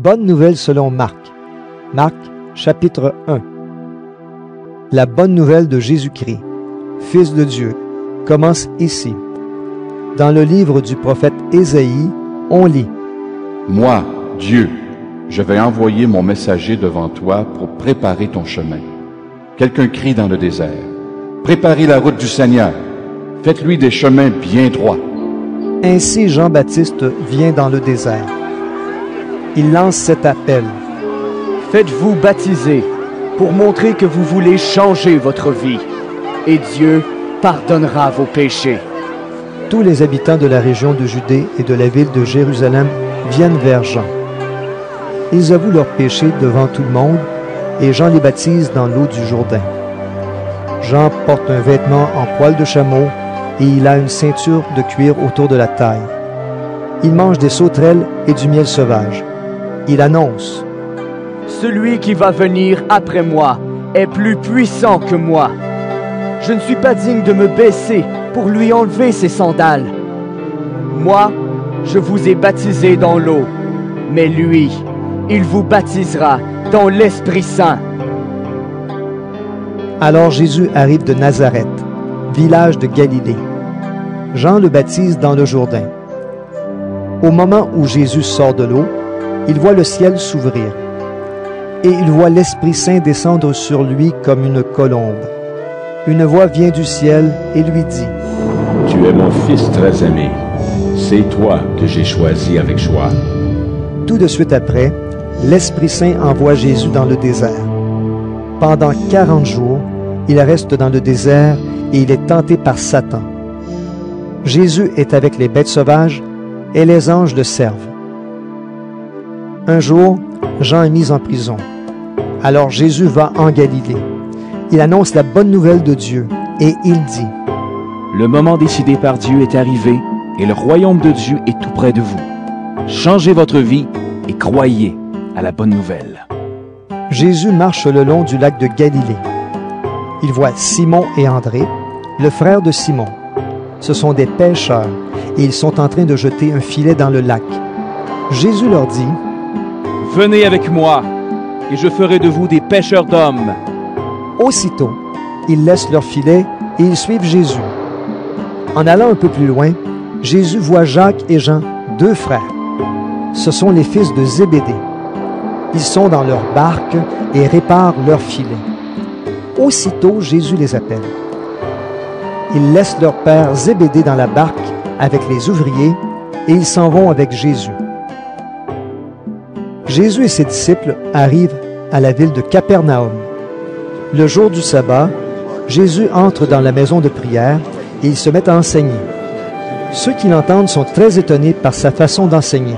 bonne nouvelle selon Marc. Marc, chapitre 1. La bonne nouvelle de Jésus-Christ, Fils de Dieu, commence ici. Dans le livre du prophète Ésaïe, on lit: Moi, Dieu, je vais envoyer mon messager devant toi pour préparer ton chemin. Quelqu'un crie dans le désert: Préparez la route du Seigneur, faites-lui des chemins bien droits. Ainsi Jean-Baptiste vient dans le désert. Il lance cet appel: Faites-vous baptiser pour montrer que vous voulez changer votre vie, et Dieu pardonnera vos péchés. Tous les habitants de la région de Judée et de la ville de Jérusalem viennent vers Jean. Ils avouent leurs péchés devant tout le monde, et Jean les baptise dans l'eau du Jourdain. Jean porte un vêtement en poil de chameau, et il a une ceinture de cuir autour de la taille. Il mange des sauterelles et du miel sauvage. Il annonce: Celui qui va venir après moi est plus puissant que moi. Je ne suis pas digne de me baisser pour lui enlever ses sandales. Moi, je vous ai baptisé dans l'eau, mais lui, il vous baptisera dans l'Esprit Saint. Alors Jésus arrive de Nazareth, village de Galilée. Jean le baptise dans le Jourdain. Au moment où Jésus sort de l'eau, il voit le ciel s'ouvrir, et il voit l'Esprit Saint descendre sur lui comme une colombe. Une voix vient du ciel et lui dit: Tu es mon Fils très aimé. C'est toi que j'ai choisi avec joie. Tout de suite après, l'Esprit Saint envoie Jésus dans le désert. Pendant 40 jours, il reste dans le désert et il est tenté par Satan. Jésus est avec les bêtes sauvages et les anges le servent. Un jour, Jean est mis en prison. Alors Jésus va en Galilée. Il annonce la bonne nouvelle de Dieu et il dit: Le moment décidé par Dieu est arrivé et le royaume de Dieu est tout près de vous. Changez votre vie et croyez à la bonne nouvelle. Jésus marche le long du lac de Galilée. Il voit Simon et André, le frère de Simon. Ce sont des pêcheurs et ils sont en train de jeter un filet dans le lac. Jésus leur dit: Venez avec moi et je ferai de vous des pêcheurs d'hommes. Aussitôt, ils laissent leur filet et ils suivent Jésus. En allant un peu plus loin, Jésus voit Jacques et Jean, deux frères. Ce sont les fils de Zébédée. Ils sont dans leur barque et réparent leur filet. Aussitôt, Jésus les appelle. Ils laissent leur père Zébédée dans la barque avec les ouvriers et ils s'en vont avec Jésus. Jésus et ses disciples arrivent à la ville de Capernaum. Le jour du sabbat, Jésus entre dans la maison de prière et il se met à enseigner. Ceux qui l'entendent sont très étonnés par sa façon d'enseigner.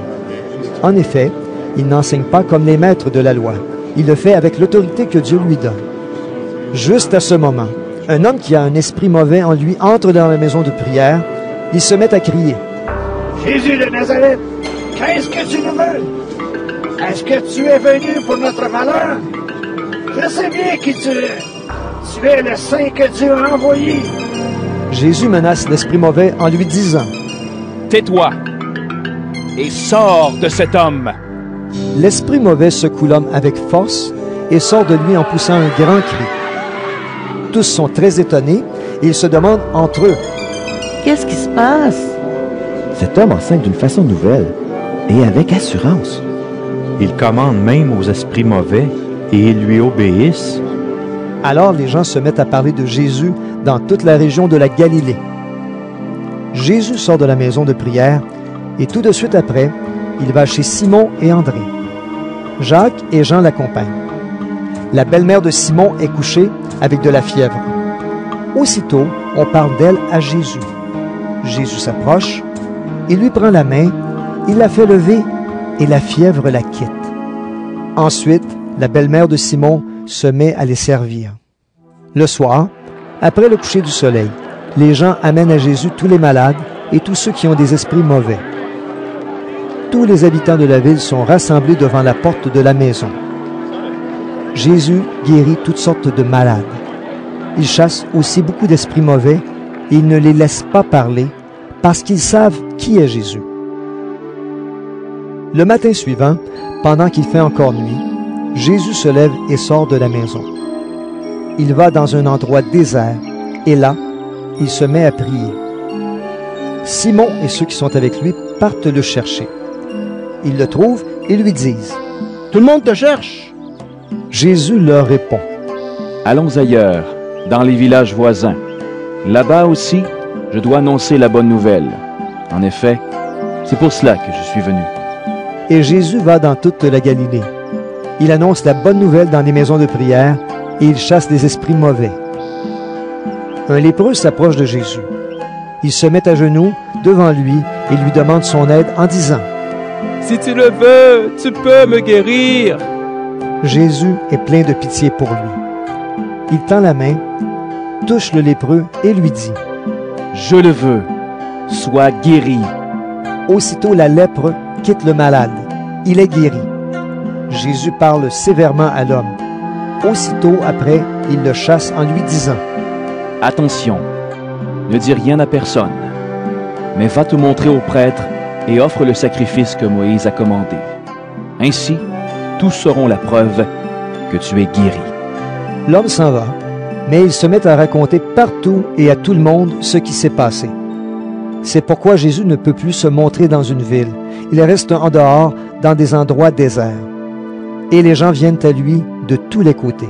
En effet, il n'enseigne pas comme les maîtres de la loi. Il le fait avec l'autorité que Dieu lui donne. Juste à ce moment, un homme qui a un esprit mauvais en lui entre dans la maison de prière. Il se met à crier: Jésus de Nazareth, qu'est-ce que tu nous veux? Est-ce que tu es venu pour notre malheur? Je sais bien qui tu es. Tu es le Saint que Dieu a envoyé. Jésus menace l'esprit mauvais en lui disant: Tais-toi et sors de cet homme. L'esprit mauvais secoue l'homme avec force et sort de lui en poussant un grand cri. Tous sont très étonnés et ils se demandent entre eux: Qu'est-ce qui se passe? Cet homme enseigne d'une façon nouvelle et avec assurance. Il commande même aux esprits mauvais et ils lui obéissent. Alors les gens se mettent à parler de Jésus dans toute la région de la Galilée. Jésus sort de la maison de prière et tout de suite après, il va chez Simon et André. Jacques et Jean l'accompagnent. La belle-mère de Simon est couchée avec de la fièvre. Aussitôt, on parle d'elle à Jésus. Jésus s'approche, il lui prend la main, il la fait lever et la fièvre la quitte. Ensuite, la belle-mère de Simon se met à les servir. Le soir, après le coucher du soleil, les gens amènent à Jésus tous les malades et tous ceux qui ont des esprits mauvais. Tous les habitants de la ville sont rassemblés devant la porte de la maison. Jésus guérit toutes sortes de malades. Il chasse aussi beaucoup d'esprits mauvais et il ne les laisse pas parler parce qu'ils savent qui est Jésus. Le matin suivant, Pendant qu'il fait encore nuit, Jésus se lève et sort de la maison. Il va dans un endroit désert, et là, il se met à prier. Simon et ceux qui sont avec lui partent le chercher. Ils le trouvent et lui disent, « Tout le monde te cherche! » Jésus leur répond, « Allons ailleurs, dans les villages voisins. Là-bas aussi, je dois annoncer la bonne nouvelle. En effet, c'est pour cela que je suis venu. » Et Jésus va dans toute la Galilée. Il annonce la bonne nouvelle dans les maisons de prière et il chasse les esprits mauvais. Un lépreux s'approche de Jésus. Il se met à genoux devant lui et lui demande son aide en disant, « Si tu le veux, tu peux me guérir. » Jésus est plein de pitié pour lui. Il tend la main, touche le lépreux et lui dit, « Je le veux, sois guéri. » Aussitôt la lèpre quitte le malade. Il est guéri. Jésus parle sévèrement à l'homme. Aussitôt après, il le chasse en lui disant, « Attention, ne dis rien à personne, mais va te montrer au prêtre et offre le sacrifice que Moïse a commandé. Ainsi, tous sauront la preuve que tu es guéri. » L'homme s'en va, mais il se met à raconter partout et à tout le monde ce qui s'est passé. C'est pourquoi Jésus ne peut plus se montrer dans une ville. Il reste en dehors, dans des endroits déserts. Et les gens viennent à lui de tous les côtés.